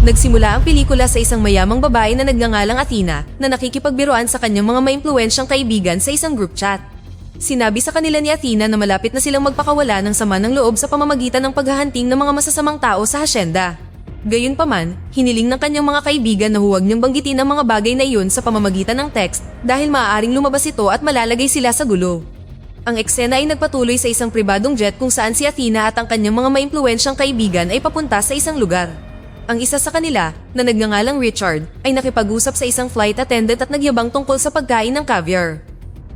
Nagsimula ang pelikula sa isang mayamang babae na nagngangalang Athena na nakikipagbiruan sa kanyang mga maimpluwensyang kaibigan sa isang group chat. Sinabi sa kanila ni Athena na malapit na silang magpakawala ng sama ng loob sa pamamagitan ng paghahanting ng mga masasamang tao sa hasyenda. Gayunpaman, hiniling ng kanyang mga kaibigan na huwag niyang banggitin ang mga bagay na iyon sa pamamagitan ng text dahil maaaring lumabas ito at malalagay sila sa gulo. Ang eksena ay nagpatuloy sa isang pribadong jet kung saan si Athena at ang kanyang mga maimpluwensyang kaibigan ay papunta sa isang lugar. Ang isa sa kanila, na nagngangalang Richard, ay nakipag-usap sa isang flight attendant at nagyabang tungkol sa pagkain ng caviar.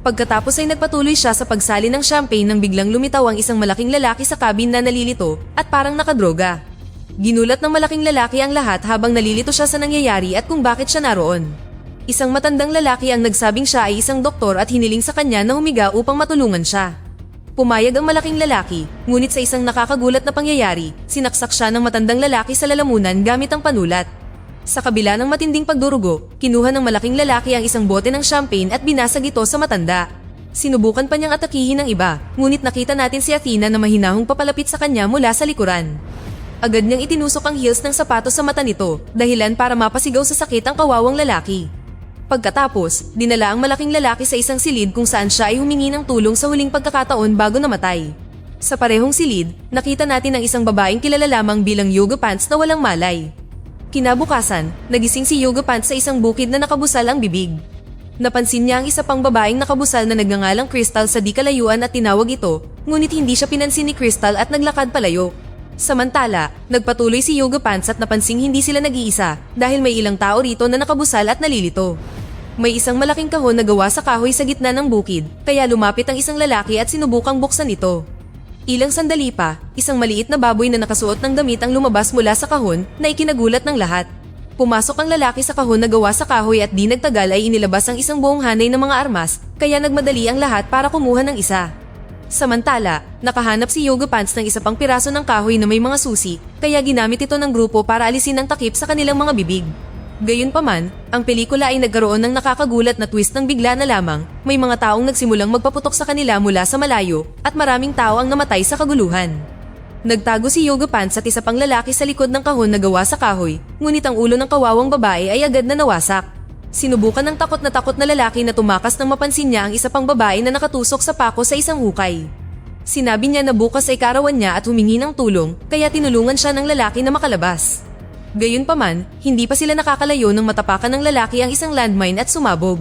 Pagkatapos ay nagpatuloy siya sa pagsali ng champagne nang biglang lumitaw ang isang malaking lalaki sa cabin na nalilito at parang nakadroga. Ginulat ng malaking lalaki ang lahat habang nalilito siya sa nangyayari at kung bakit siya naroon. Isang matandang lalaki ang nagsabing siya ay isang doktor at hiniling sa kanya na humiga upang matulungan siya. Pumayag ang malaking lalaki, ngunit sa isang nakakagulat na pangyayari, sinaksak siya ng matandang lalaki sa lalamunan gamit ang panulat. Sa kabila ng matinding pagdurugo, kinuha ng malaking lalaki ang isang bote ng champagne at binasag ito sa matanda. Sinubukan pa niyang atakihin ng iba, ngunit nakita natin si Athena na mahinahong papalapit sa kanya mula sa likuran. Agad niyang itinusok ang heels ng sapatos sa mata nito, dahilan para mapasigaw sa sakit ang kawawang lalaki. Pagkatapos, dinala ang malaking lalaki sa isang silid kung saan siya ay humingi ng tulong sa huling pagkakataon bago namatay. Sa parehong silid, nakita natin ang isang babaeng kilala lamang bilang Yoga Pants na walang malay. Kinabukasan, nagising si Yoga Pants sa isang bukid na nakabusal ang bibig. Napansin niya ang isa pang babaeng nakabusal na nagngangalang Crystal sa di kalayuan at tinawag ito, ngunit hindi siya pinansin ni Crystal at naglakad palayo. Samantala, nagpatuloy si Yoga Pants at napansing hindi sila nag-iisa dahil may ilang tao rito na nakabusal at nalilito. May isang malaking kahon na gawa sa kahoy sa gitna ng bukid, kaya lumapit ang isang lalaki at sinubukang buksan ito. Ilang sandali pa, isang maliit na baboy na nakasuot ng damit ang lumabas mula sa kahon na ikinagulat ng lahat. Pumasok ang lalaki sa kahon na gawa sa kahoy at di nagtagal ay inilabas ang isang buong hanay ng mga armas, kaya nagmadali ang lahat para kumuha ng isa. Samantala, nakahanap si Yoga Pants ng isa pang piraso ng kahoy na may mga susi, kaya ginamit ito ng grupo para alisin ang takip sa kanilang mga bibig. Gayunpaman, ang pelikula ay nagkaroon ng nakakagulat na twist ng bigla na lamang, may mga taong nagsimulang magpaputok sa kanila mula sa malayo, at maraming tao ang namatay sa kaguluhan. Nagtago si Yoga Pants at isa pang lalaki sa likod ng kahon na gawa sa kahoy, ngunit ang ulo ng kawawang babae ay agad na nawasak. Sinubukan ng takot na lalaki na tumakas nang mapansin niya ang isa pang babae na nakatusok sa pako sa isang hukay. Sinabi niya na bukas ay karawan niya at humingi ng tulong, kaya tinulungan siya ng lalaki na makalabas. Gayunpaman, hindi pa sila nakakalayo nang matapakan ng lalaki ang isang landmine at sumabog.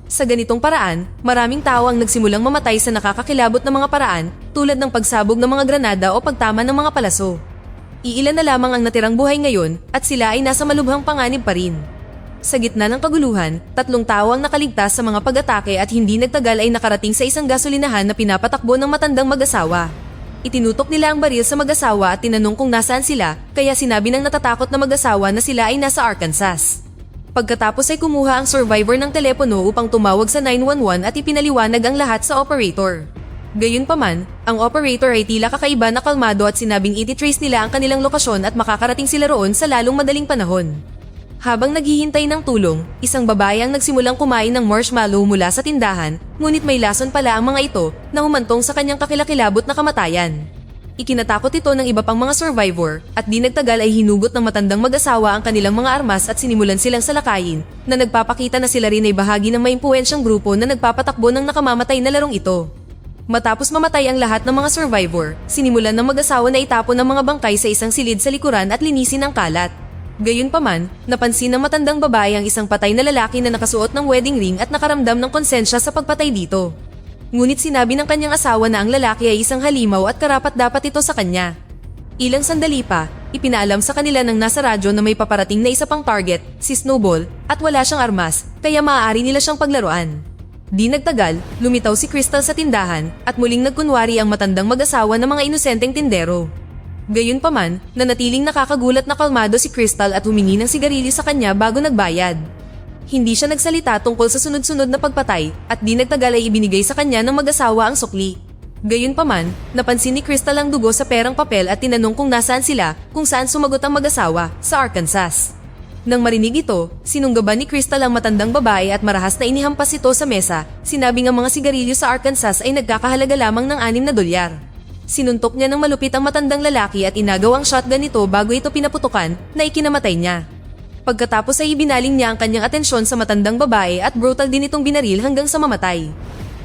Sa ganitong paraan, maraming tao ang nagsimulang mamatay sa nakakakilabot na mga paraan tulad ng pagsabog ng mga granada o pagtama ng mga palaso. Iilan na lamang ang natirang buhay ngayon at sila ay nasa malubhang panganib pa rin. Sa gitna ng kaguluhan, 3 tao ang nakaligtas sa mga pag-atake at hindi nagtagal ay nakarating sa isang gasolinahan na pinapatakbo ng matandang mag-asawa. Itinutok nila ang baril sa mag-asawa at tinanong kung nasaan sila, kaya sinabi ng natatakot na mag-asawa na sila ay nasa Arkansas. Pagkatapos ay kumuha ang survivor ng telepono upang tumawag sa 911 at ipinaliwanag ang lahat sa operator. Gayunpaman, ang operator ay tila kakaiba na kalmado at sinabing iti-trace nila ang kanilang lokasyon at makakarating sila roon sa lalong madaling panahon. Habang naghihintay ng tulong, isang babae ang nagsimulang kumain ng marshmallow mula sa tindahan, ngunit may lason pala ang mga ito na humantong sa kanyang kakilakilabot na kamatayan. Ikinatakot ito ng iba pang mga survivor at di nagtagal ay hinugot ng matandang mag-asawa ang kanilang mga armas at sinimulan silang salakayin na nagpapakita na sila rin ay bahagi ng maimpluwensyang grupo na nagpapatakbo ng nakamamatay na larong ito. Matapos mamatay ang lahat ng mga survivor, sinimulan ng mag-asawa na itapon ang mga bangkay sa isang silid sa likuran at linisin ang kalat. Gayunpaman, napansin ng matandang babae ang isang patay na lalaki na nakasuot ng wedding ring at nakaramdam ng konsensya sa pagpatay dito. Ngunit sinabi ng kanyang asawa na ang lalaki ay isang halimaw at karapat-dapat ito sa kanya. Ilang sandali pa, ipinaalam sa kanila ng nasa radyo na may paparating na isa pang target, si Snowball, at wala siyang armas, kaya maaari nila siyang paglaruan. Di nagtagal, lumitaw si Crystal sa tindahan at muling nagkunwari ang matandang mag-asawa ng mga inosenteng tindero. Gayunpaman, nanatiling nakakagulat na kalmado si Crystal at humingi ng sigarilyo sa kanya bago nagbayad. Hindi siya nagsalita tungkol sa sunod-sunod na pagpatay at di nagtagal ay ibinigay sa kanya ng mag-asawa ang sukli. Gayunpaman, napansin ni Crystal ang dugo sa perang papel at tinanong kung nasaan sila, kung saan sumagot ang mag-asawa, sa Arkansas. Nang marinig ito, sinunggaban ni Crystal ang matandang babae at marahas na inihampas ito sa mesa. Sinabi ng mga sigarilyo sa Arkansas ay nagkakahalaga lamang ng $6. Sinuntok niya ng malupit ang matandang lalaki at inagaw ang shotgun nito bago ito pinaputukan na ikinamatay niya. Pagkatapos ay ibinaling niya ang kanyang atensyon sa matandang babae at brutal din itong binaril hanggang sa mamatay.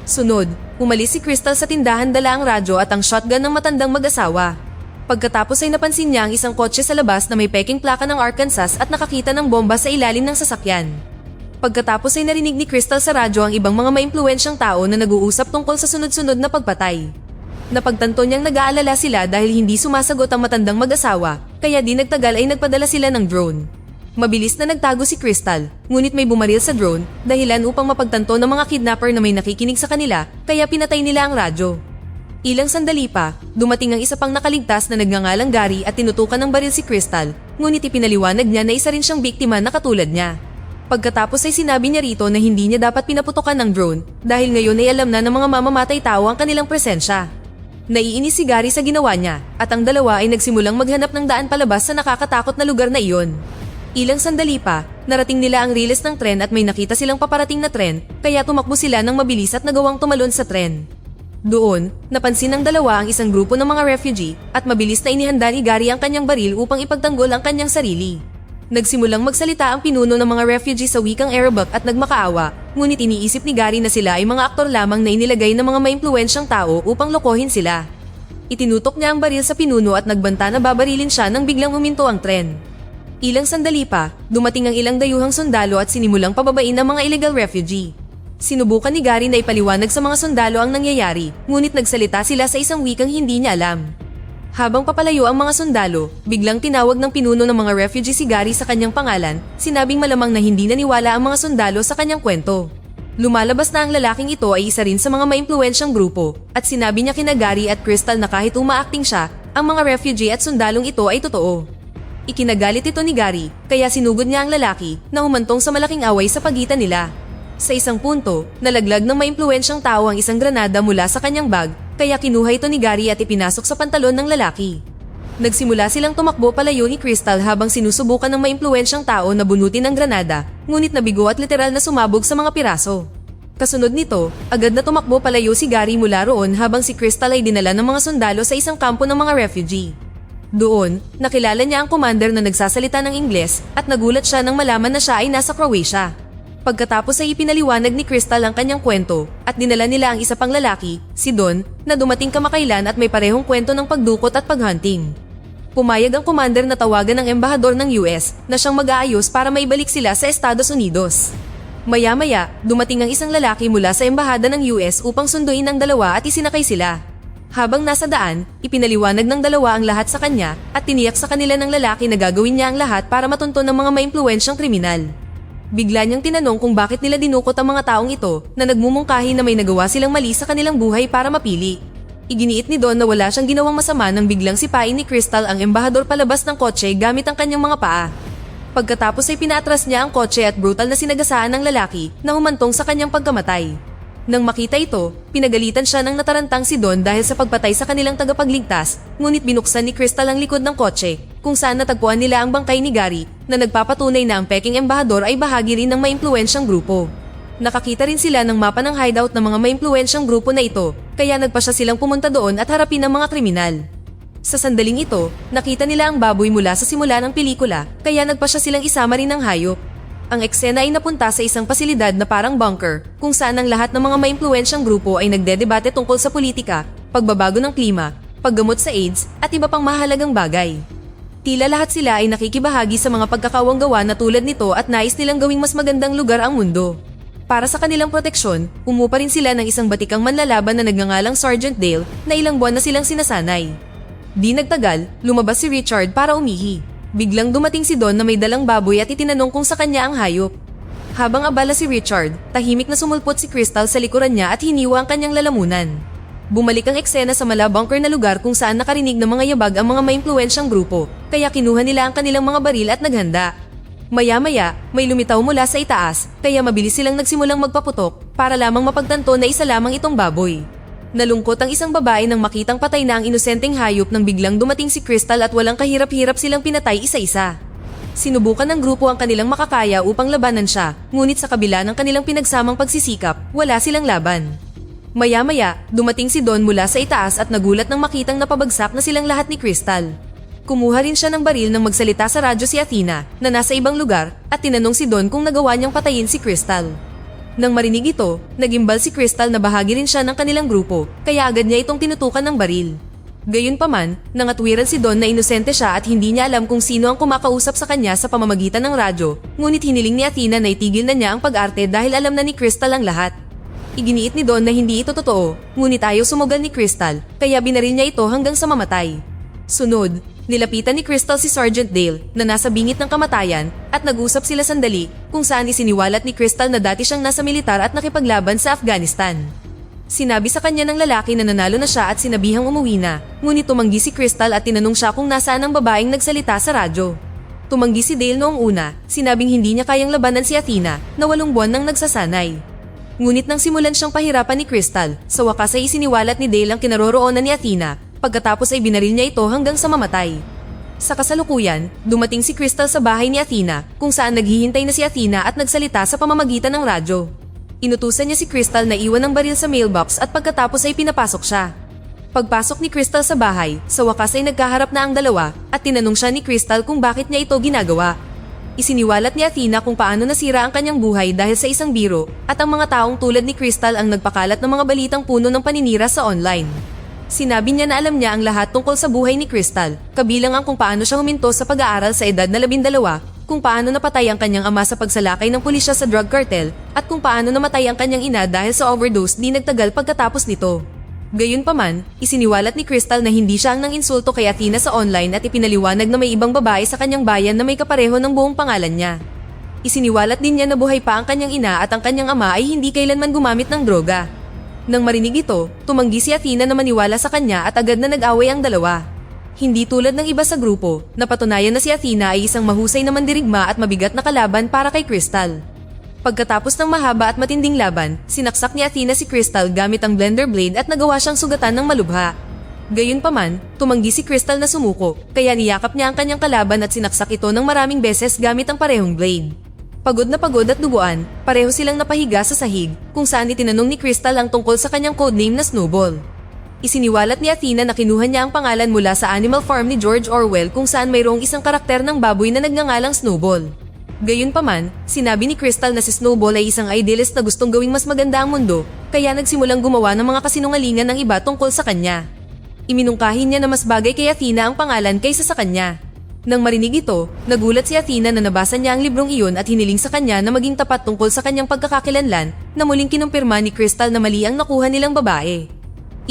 Sunod, umalis si Crystal sa tindahan dala ang radyo at ang shotgun ng matandang mag-asawa. Pagkatapos ay napansin niya ang isang kotse sa labas na may peking plaka ng Arkansas at nakakita ng bomba sa ilalim ng sasakyan. Pagkatapos ay narinig ni Crystal sa radyo ang ibang mga maimpluwensyang tao na nag-uusap tungkol sa sunod-sunod na pagpatay. Napagtanto niyang nag-aalala sila dahil hindi sumasagot ang matandang mag-asawa, kaya di nagtagal ay nagpadala sila ng drone. Mabilis na nagtago si Crystal, ngunit may bumaril sa drone, dahilan upang mapagtanto ng mga kidnapper na may nakikinig sa kanila, kaya pinatay nila ang radyo. Ilang sandali pa, dumating ang isa pang nakaligtas na nagngangalang Gary at tinutukan ng baril si Crystal, ngunit ipinaliwanag niya na isa rin siyang biktima na katulad niya. Pagkatapos ay sinabi niya rito na hindi niya dapat pinaputukan ng drone, dahil ngayon ay alam na ng mga mamamatay tao ang kanilang presensya. Naiinis si Gary sa ginawa niya, at ang dalawa ay nagsimulang maghanap ng daan palabas sa nakakatakot na lugar na iyon. Ilang sandali pa, narating nila ang riles ng tren at may nakita silang paparating na tren, kaya tumakbo sila ng mabilis at nagawang tumalon sa tren. Doon, napansin ng dalawa ang isang grupo ng mga refugee at mabilis na inihanda ni Gary ang kanyang baril upang ipagtanggol ang kanyang sarili. Nagsimulang magsalita ang pinuno ng mga refugee sa wikang Arabic at nagmakaawa, ngunit iniisip ni Gary na sila ay mga aktor lamang na inilagay ng mga maimpluwensyang tao upang lokohin sila. Itinutok niya ang baril sa pinuno at nagbanta na babarilin siya nang biglang huminto ang tren. Ilang sandali pa, dumating ang ilang dayuhang sundalo at sinimulang pababain ang mga illegal refugee. Sinubukan ni Gary na ipaliwanag sa mga sundalo ang nangyayari, ngunit nagsalita sila sa isang wikang hindi niya alam. Habang papalayo ang mga sundalo, biglang tinawag ng pinuno ng mga refugee si Gary sa kanyang pangalan, sinabing malamang na hindi naniwala ang mga sundalo sa kanyang kwento. Lumalabas na ang lalaking ito ay isa rin sa mga maimpluwensyang grupo, at sinabi niya kina Gary at Crystal na kahit umaacting siya, ang mga refugee at sundalong ito ay totoo. Ikinagalit ito ni Gary, kaya sinugod niya ang lalaki na humantong sa malaking away sa pagitan nila. Sa isang punto, nalaglag ng maimpluwensyang tao ang isang granada mula sa kanyang bag, kaya kinuha ito ni Gary at ipinasok sa pantalon ng lalaki. Nagsimula silang tumakbo palayo ni Crystal habang sinusubukan ng maimpluwensyang tao na bunutin ang granada, ngunit nabigo at literal na sumabog sa mga piraso. Kasunod nito, agad na tumakbo palayo si Gary mula roon habang si Crystal ay dinala ng mga sundalo sa isang kampo ng mga refugee. Doon, nakilala niya ang commander na nagsasalita ng Ingles at nagulat siya nang malaman na siya ay nasa Croatia. Pagkatapos ay ipinaliwanag ni Crystal ang kanyang kwento at dinala nila ang isa pang lalaki, si Don, na dumating kamakailan at may parehong kwento ng pagdukot at paghunting. Pumayag ang commander na tawagan ng embahador ng US na siyang mag-aayos para maibalik sila sa Estados Unidos. Maya-maya, dumating ang isang lalaki mula sa embahada ng US upang sunduin ang dalawa at isinakay sila. Habang nasa daan, ipinaliwanag ng dalawa ang lahat sa kanya at tiniyak sa kanila ng lalaki na gagawin niya ang lahat para matunton ng mga maimpluwensyang kriminal. Bigla niyang tinanong kung bakit nila dinukot ang mga taong ito na nagmumungkahi na may nagawa silang mali sa kanilang buhay para mapili. Iginiit ni Don na wala siyang ginawang masama nang biglang sipain ni Crystal ang embahador palabas ng kotse gamit ang kanyang mga paa. Pagkatapos ay pinaatras niya ang kotse at brutal na sinagasaan ng lalaki na humantong sa kanyang pagkamatay. Nang makita ito, pinagalitan siya ng natarantang si Don dahil sa pagpatay sa kanilang tagapagligtas, ngunit binuksan ni Crystal ang likod ng kotse, kung saan natagpuan nila ang bangkay ni Gary na nagpapatunay na ang peking embahador ay bahagi rin ng maimpluwensyang grupo. Nakakita rin sila ng mapa ng hideout ng mga maimpluwensyang grupo na ito, kaya nagpasya silang pumunta doon at harapin ang mga kriminal. Sa sandaling ito, nakita nila ang baboy mula sa simula ng pelikula, kaya nagpasya silang isama rin ng hayop. Ang eksena ay napunta sa isang pasilidad na parang bunker, kung saan ang lahat ng mga maimpluwensyang grupo ay nagdedebate tungkol sa politika, pagbabago ng klima, paggamot sa AIDS, at iba pang mahalagang bagay. Tila lahat sila ay nakikibahagi sa mga pagkakawanggawa na tulad nito at nais nilang gawing mas magandang lugar ang mundo. Para sa kanilang proteksyon, umupa rin sila ng isang batikang manlalaban na nagngangalang Sergeant Dale na ilang buwan na silang sinasanay. Di nagtagal, lumabas si Richard para umihi. Biglang dumating si Don na may dalang baboy at itinanong kung sa kanya ang hayop. Habang abala si Richard, tahimik na sumulpot si Crystal sa likuran niya at hiniwa ang kanyang lalamunan. Bumalik ang eksena sa bunker na lugar kung saan nakarinig ng mga yabag ang mga maimpluwensyang grupo, kaya kinuha nila ang kanilang mga baril at naghanda. Maya-maya, may lumitaw mula sa itaas, kaya mabilis silang nagsimulang magpaputok para lamang mapagtanto na isa lamang itong baboy. Nalungkot ang isang babae nang makitang patay na ang inosenteng hayop nang biglang dumating si Crystal at walang kahirap-hirap silang pinatay isa-isa. Sinubukan ng grupo ang kanilang makakaya upang labanan siya, ngunit sa kabila ng kanilang pinagsamang pagsisikap, wala silang laban. Maya-maya, dumating si Don mula sa itaas at nagulat nang makitang napabagsak na silang lahat ni Crystal. Kumuha rin siya ng baril nang magsalita sa radyo si Athena na nasa ibang lugar at tinanong si Don kung nagawa niyang patayin si Crystal. Nang marinig ito, nagimbal si Crystal na bahagi rin siya ng kanilang grupo kaya agad niya itong tinutukan ng baril. Gayunpaman, nangatwiran si Don na inosente siya at hindi niya alam kung sino ang kumakausap sa kanya sa pamamagitan ng radyo, ngunit hiniling ni Athena na itigil na niya ang pag-arte dahil alam na ni Crystal ang lahat. Iginiit ni Don na hindi ito totoo, ngunit ayaw sumugal ni Crystal, kaya binaril niya ito hanggang sa mamatay. Sunod, nilapitan ni Crystal si Sergeant Dale na nasa bingit ng kamatayan at nag-usap sila sandali kung saan isiniwalat ni Crystal na dati siyang nasa militar at nakipaglaban sa Afghanistan. Sinabi sa kanya ng lalaki na nanalo na siya at sinabihang umuwi na, ngunit tumanggi si Crystal at tinanong siya kung nasaan ang babaeng nagsalita sa radyo. Tumanggi si Dale noong una, sinabing hindi niya kayang labanan si Athena na 8 buwan nang nagsasanay. Ngunit nang simulan siyang pahirapan ni Crystal, sa wakas ay isiniwalat ni Dale ang kinaroroonan ni Athena, pagkatapos ay binaril niya ito hanggang sa mamatay. Sa kasalukuyan, dumating si Crystal sa bahay ni Athena kung saan naghihintay na si Athena at nagsalita sa pamamagitan ng radyo. Inutusan niya si Crystal na iwan ang baril sa mailbox at pagkatapos ay pinapasok siya. Pagpasok ni Crystal sa bahay, sa wakas ay nagkaharap na ang dalawa at tinanong siya ni Crystal kung bakit niya ito ginagawa. Isiniwalat ni Athena kung paano nasira ang kanyang buhay dahil sa isang biro at ang mga taong tulad ni Crystal ang nagpakalat ng mga balitang puno ng paninira sa online. Sinabi niya na alam niya ang lahat tungkol sa buhay ni Crystal, kabilang ang kung paano siya huminto sa pag-aaral sa edad na 12, kung paano napatay ang kanyang ama sa pagsalakay ng pulisya sa drug cartel, at kung paano namatay ang kanyang ina dahil sa overdose di nagtagal pagkatapos nito. Gayunpaman, isiniwalat ni Crystal na hindi siya ang nang-insulto kay Athena sa online at ipinaliwanag na may ibang babae sa kanyang bayan na may kapareho ng buong pangalan niya. Isiniwalat din niya na buhay pa ang kanyang ina at ang kanyang ama ay hindi kailanman gumamit ng droga. Nang marinig ito, tumanggi si Athena na maniwala sa kanya at agad na nag-away ang dalawa. Hindi tulad ng iba sa grupo, napatunayan na si Athena ay isang mahusay na mandirigma at mabigat na kalaban para kay Crystal. Pagkatapos ng mahaba at matinding laban, sinaksak ni Athena si Crystal gamit ang blender blade at nagawa siyang sugatan ng malubha. Gayunpaman, tumanggi si Crystal na sumuko, kaya niyakap niya ang kanyang kalaban at sinaksak ito ng maraming beses gamit ang parehong blade. Pagod na pagod at duguan, pareho silang napahiga sa sahig, kung saan itinanong ni Crystal ang tungkol sa kanyang codename na Snowball. Isiniwalat ni Athena na kinuha niya ang pangalan mula sa Animal Farm ni George Orwell kung saan mayroong isang karakter ng baboy na nagngangalang Snowball. Gayunpaman, sinabi ni Crystal na si Snowball ay isang idealist na gustong gawing mas maganda ang mundo, kaya nagsimulang gumawa ng mga kasinungalingan ng iba tungkol sa kanya. Iminungkahi niya na mas bagay kay Athena ang pangalan kaysa sa kanya. Nang marinig ito, nagulat si Athena na nabasa niya ang librong iyon at hiniling sa kanya na maging tapat tungkol sa kanyang pagkakakilanlan na muling kinumpirma ni Crystal na mali ang nakuha nilang babae.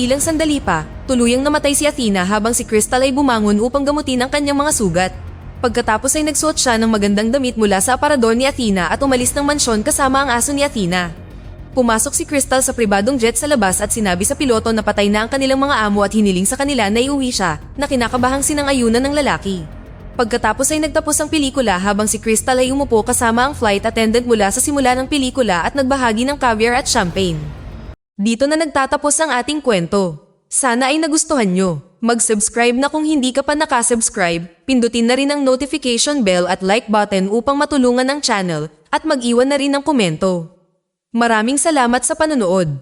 Ilang sandali pa, tuluyang namatay si Athena habang si Crystal ay bumangon upang gamutin ang kanyang mga sugat. Pagkatapos ay nagsuot siya ng magandang damit mula sa aparador ni Athena at umalis ng mansyon kasama ang aso ni Athena. Pumasok si Crystal sa pribadong jet sa labas at sinabi sa piloto na patay na ang kanilang mga amo at hiniling sa kanila na iuwi siya, na kinakabahang sinang-ayunan ng lalaki. Pagkatapos ay nagtapos ang pelikula habang si Crystal ay umupo kasama ang flight attendant mula sa simula ng pelikula at nagbahagi ng caviar at champagne. Dito na nagtatapos ang ating kwento. Sana ay nagustuhan nyo. Mag-subscribe na kung hindi ka pa nakasubscribe, pindutin na rin ang notification bell at like button upang matulungan ang channel at mag-iwan na rin ng komento. Maraming salamat sa panonood.